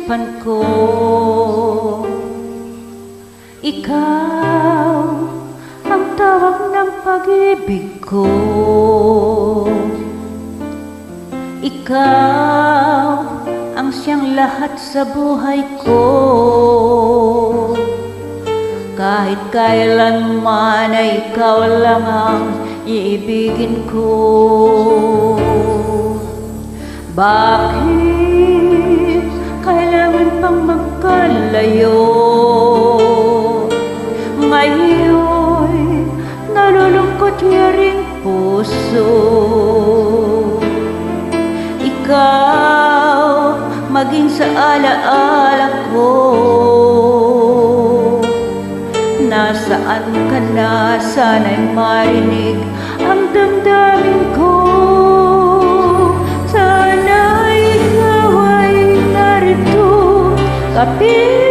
isipan ko. Ikaw ang tawag ng pag-ibig ko. Ikaw ang siyang lahat sa buhay ko. Kahit kailanman ay ikaw lang ang iibigin ko. Bakit kailangan pang magkalayo? Ngayon nalulungkot niya ring puso. Ikaw maging sa alaala ko. Nasaan ka na? Sana'y marinig ang damdamin ko. Sana'y ikaw ay narito, kapiling